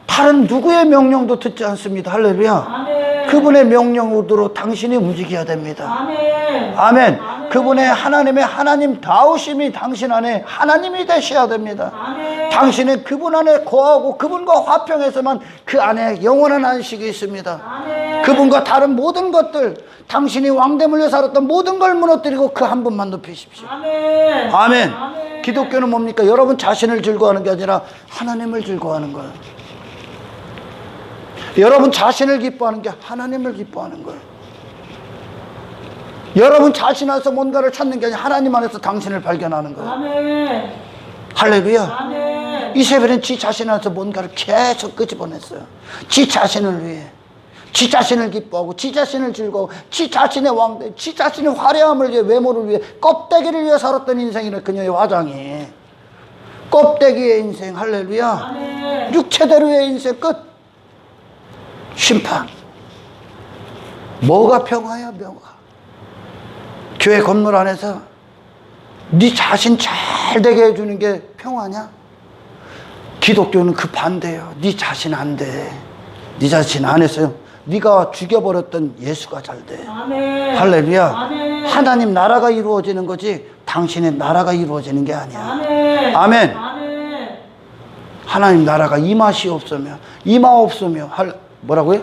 다른 누구의 명령도 듣지 않습니다. 할렐루야. 아멘. 그분의 명령으로 당신이 움직여야 됩니다. 아멘. 아멘. 아멘. 그분의 하나님의 하나님다우심이 당신 안에 하나님이 되셔야 됩니다. 아멘. 당신은 그분 안에 거하고 그분과 화평해서만 그 안에 영원한 안식이 있습니다. 아멘. 그분과 다른 모든 것들, 당신이 왕됨을 위해 살았던 모든 걸 무너뜨리고 그 한 분만 높이십시오. 아멘. 아멘. 아멘. 기독교는 뭡니까? 여러분 자신을 즐거워하는 게 아니라 하나님을 즐거워하는 거예요. 여러분 자신을 기뻐하는 게 하나님을 기뻐하는 거예요. 여러분 자신 안에서 뭔가를 찾는 게 아니라 하나님 안에서 당신을 발견하는 거예요. 아멘. 할렐루야. 아멘. 이세벨은 지 자신 안에서 뭔가를 계속 끄집어냈어요. 지 자신을 위해, 지 자신을 기뻐하고, 지 자신을 즐거워, 지 자신의 왕대, 지 자신의 화려함을 위해, 외모를 위해, 껍데기를 위해 살았던 인생이라 그녀의 화장이. 껍데기의 인생, 할렐루야. 아멘. 육체대로의 인생 끝. 심판. 뭐가 평화야, 뭐가? 교회 건물 안에서 네 자신 잘 되게 해주는 게 평화냐? 기독교는 그 반대예요. 네 자신 안 돼. 네 자신 안에서요. 네가 죽여버렸던 예수가 잘 돼. 아멘. 할렐루야. 아멘. 하나님 나라가 이루어지는 거지 당신의 나라가 이루어지는 게 아니야. 아멘. 아멘. 아멘. 하나님 나라가 이 맛이 없으며 뭐라고요?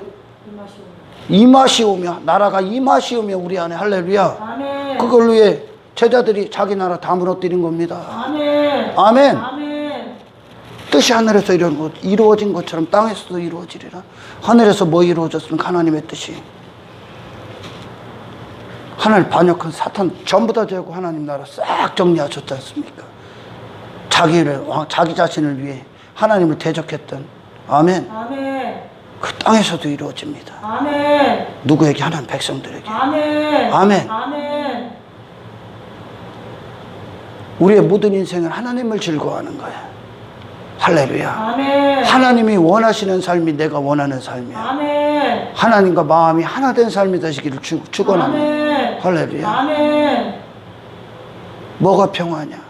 이 맛이 오며 나라가 이 맛이 오며 우리 안에 할렐루야. 아멘. 그걸 위해 제자들이 자기 나라 다 무너뜨린 겁니다. 아멘. 아멘. 아멘. 뜻이 하늘에서 이루어진 것처럼 땅에서도 이루어지리라. 하늘에서 뭐 이루어졌으면 하나님의 뜻이. 하늘 반역한 사탄 전부 다 제고 하나님 나라 싹 정리하셨지 않습니까? 자기 자신을 위해 하나님을 대적했던 아멘. 아멘. 그 땅에서도 이루어집니다. 아멘. 누구에게? 하나님 백성들에게. 아멘. 아멘. 아멘. 우리의 모든 인생은 하나님을 즐거워하는 거야. 할렐루야. 아멘. 하나님이 원하시는 삶이 내가 원하는 삶이야. 아멘. 하나님과 마음이 하나 된 삶이 되시기를 축원합니다. 아멘. 할렐루야. 아멘. 뭐가 평화냐?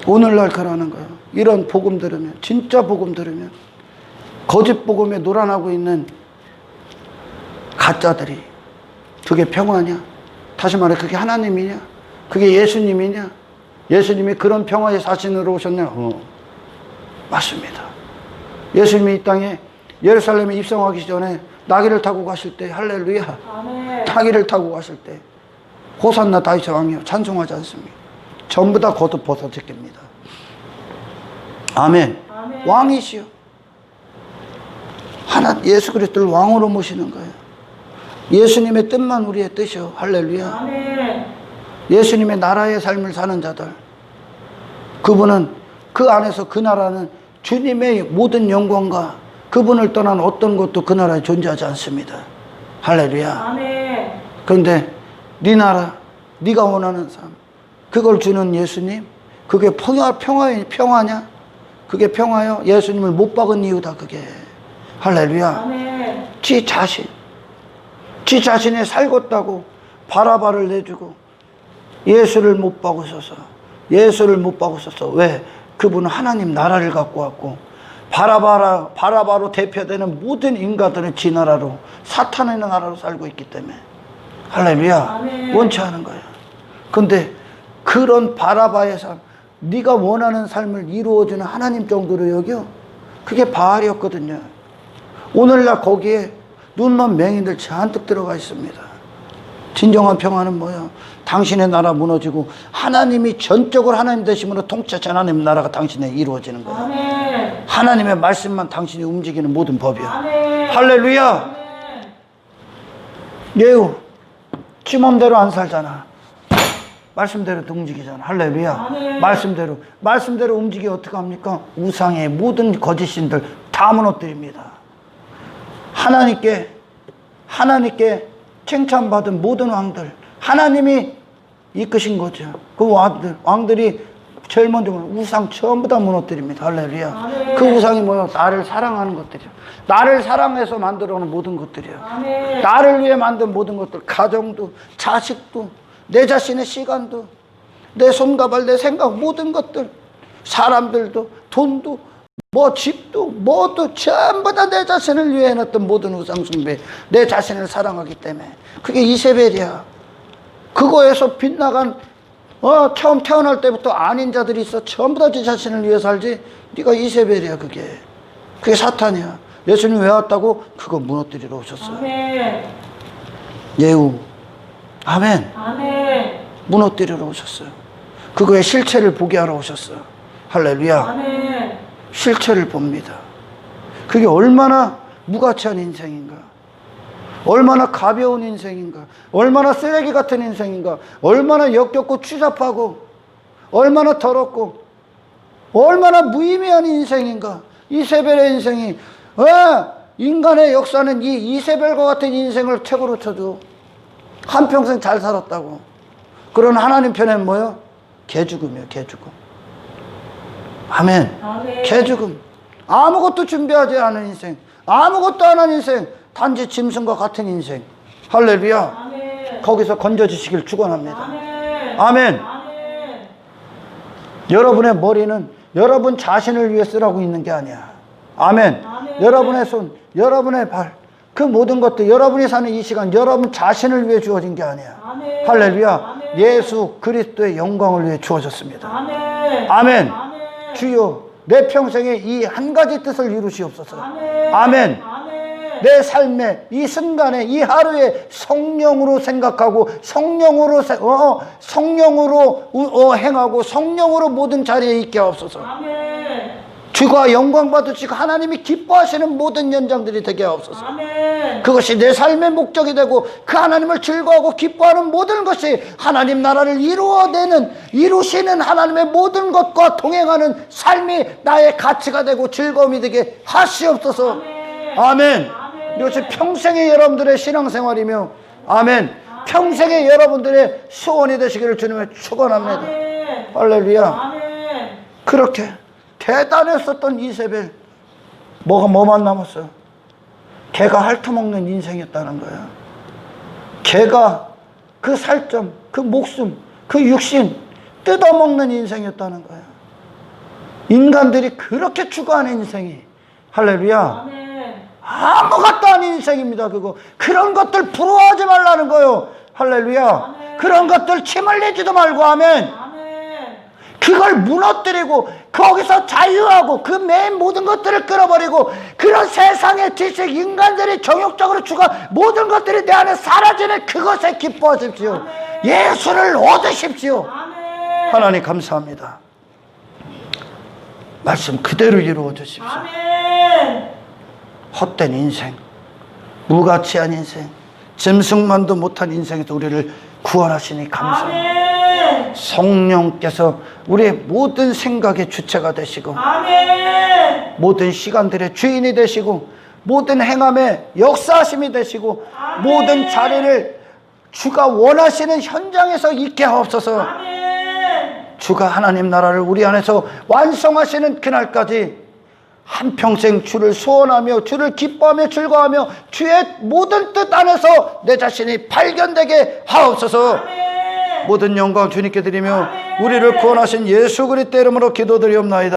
오늘날 그러는 거예요. 이런 복음 들으면, 진짜 복음 들으면 거짓 복음에 노란하고 있는 가짜들이 그게 평화냐? 다시 말해 그게 하나님이냐? 그게 예수님이냐? 예수님이 그런 평화의 사신으로 오셨냐? 맞습니다. 예수님이 이 땅에 예루살렘에 입성하기 전에 나귀를 타고 가실 때 할렐루야. 아멘. 나귀를 타고 가실 때 호산나 다윗의 왕이여 찬송하지 않습니까? 전부 다 겉옷 벗어제깁니다. 아멘. 아멘. 왕이시여. 예수 그리스도를 왕으로 모시는 거예요. 예수님의 뜻만 우리의 뜻이요. 할렐루야. 아멘. 예수님의 나라의 삶을 사는 자들. 그분은 그 안에서 그 나라는 주님의 모든 영광과 그분을 떠난 어떤 것도 그 나라에 존재하지 않습니다. 할렐루야. 아멘. 그런데 네 나라, 네가 원하는 삶, 그걸 주는 예수님, 그게 평화냐? 그게 평화요? 예수님을 못 박은 이유다, 그게. 할렐루야. 아멘. 지 자신이 살겄다고 바라바를 내주고 예수를 못 박으셔서 왜? 그분은 하나님 나라를 갖고 왔고 바라바로 대표되는 모든 인간들은 지 나라로 사탄의 나라로 살고 있기 때문에 할렐루야. 아멘. 원치 않은 거야. 근데 그런 바라바의 삶, 네가 원하는 삶을 이루어주는 하나님 정도로 여겨? 그게 바알이었거든요. 오늘날 거기에 눈먼 맹인들 잔뜩 들어가 있습니다. 진정한 평화는 뭐야? 당신의 나라 무너지고 하나님이 전적으로 하나님 되심으로 통치하신 하나님 나라가 당신에 이루어지는 거야. 아멘. 하나님의 말씀만 당신이 움직이는 모든 법이야. 아멘. 할렐루야. 아멘. 예후 지 맘대로 안 살잖아. 말씀대로 움직이잖아. 할렐루야. 아멘. 말씀대로 움직여 어떻게 합니까? 우상의 모든 거짓신들 다 무너뜨립니다. 하나님께 칭찬받은 모든 왕들 하나님이 이끄신 거죠. 그 왕들이 제일 먼저 우상 전부 다 무너뜨립니다. 할렐루야. 아멘. 그 우상이 뭐야? 나를 사랑하는 것들이야. 나를 사랑해서 만들어 놓은 모든 것들이야. 아멘. 나를 위해 만든 모든 것들, 가정도, 자식도, 내 자신의 시간도, 내 손가발, 내 생각, 모든 것들, 사람들도, 돈도, 뭐 집도, 뭐도 전부 다 내 자신을 위해 해놨던 모든 우상숭배, 내 자신을 사랑하기 때문에 그게 이세벨이야. 그거에서 빗나간 처음 태어날 때부터 아닌 자들이 있어. 전부 다 제 자신을 위해 살지. 네가 이세벨이야. 그게 사탄이야. 예수님 왜 왔다고? 그거 무너뜨리러 오셨어요. 아멘. 예후. 아멘. 아멘. 무너뜨리러 오셨어요. 그거의 실체를 보게 하러 오셨어요. 할렐루야. 아멘. 실체를 봅니다. 그게 얼마나 무가치한 인생인가, 얼마나 가벼운 인생인가, 얼마나 쓰레기 같은 인생인가, 얼마나 역겹고 추잡하고, 얼마나 더럽고, 얼마나 무의미한 인생인가. 이세벨의 인생이, 인간의 역사는 이 이세벨과 같은 인생을 책으로 쳐줘. 한평생 잘 살았다고. 그런 하나님 편엔 뭐요? 개죽음이요, 개죽음. 아멘. 아멘. 개죽음. 아무것도 준비하지 않은 인생, 아무것도 안 한 인생, 단지 짐승과 같은 인생. 할렐루야. 아멘. 거기서 건져지시길 축원합니다. 아멘. 아멘. 아멘. 여러분의 머리는 여러분 자신을 위해 쓰라고 있는 게 아니야. 아멘. 아멘. 여러분의 손, 여러분의 발, 그 모든 것들, 여러분이 사는 이 시간 여러분 자신을 위해 주어진 게 아니야. 아멘. 할렐루야. 아멘. 예수 그리스도의 영광을 위해 주어졌습니다. 아멘. 아멘. 아멘. 주여 내 평생에 이 한 가지 뜻을 이루시옵소서. 아멘. 아멘. 아멘. 내 삶에 이 순간에 이 하루에 성령으로 생각하고 성령으로 행하고 성령으로 모든 자리에 있게 하옵소서. 아멘. 주가 영광 받으시고 하나님이 기뻐하시는 모든 연장들이 되게 하옵소서. 아멘. 그것이 내 삶의 목적이 되고 그 하나님을 즐거워하고 기뻐하는 모든 것이 하나님 나라를 이루시는 하나님의 모든 것과 동행하는 삶이 나의 가치가 되고 즐거움이 되게 하시옵소서. 아멘. 아멘. 아멘. 이것이 평생의 여러분들의 신앙생활이며 아멘. 평생의 여러분들의 소원이 되시기를 주님의 축원합니다. 아멘. 할렐루야. 아멘. 그렇게 대단했었던 이세벨 뭐만 남았어요? 개가 핥아먹는 인생이었다는 거야. 개가 그 살점, 그 목숨, 그 육신 뜯어먹는 인생이었다는 거야. 인간들이 그렇게 추구하는 인생이 할렐루야. 아멘. 아무것도 아닌 인생입니다. 그런 것들 부러워하지 말라는 거요. 할렐루야. 아멘. 그런 것들 침 흘리지도 말고 아멘. 아멘. 그걸 무너뜨리고 거기서 자유하고 그 맨 모든 것들을 끌어버리고 그런 세상의 지식 인간들이 정욕적으로 추구한 모든 것들이 내 안에 사라지는 그것에 기뻐하십시오. 아멘. 예수를 얻으십시오. 아멘. 하나님 감사합니다. 말씀 그대로 이루어 주십시오. 아멘. 헛된 인생, 무가치한 인생, 짐승만도 못한 인생에서 우리를 구원하시니 감사합니다. 아멘. 성령께서 우리의 모든 생각의 주체가 되시고 아멘. 모든 시간들의 주인이 되시고 모든 행함의 역사하심이 되시고 아멘. 모든 자리를 주가 원하시는 현장에서 있게 하옵소서. 아멘. 주가 하나님 나라를 우리 안에서 완성하시는 그날까지 한평생 주를 소원하며 주를 기뻐하며 즐거워하며 주의 모든 뜻 안에서 내 자신이 발견되게 하옵소서. 아멘. 모든 영광 주님께 드리며 우리를 구원하신 예수 그리스도 이름으로 기도드리옵나이다.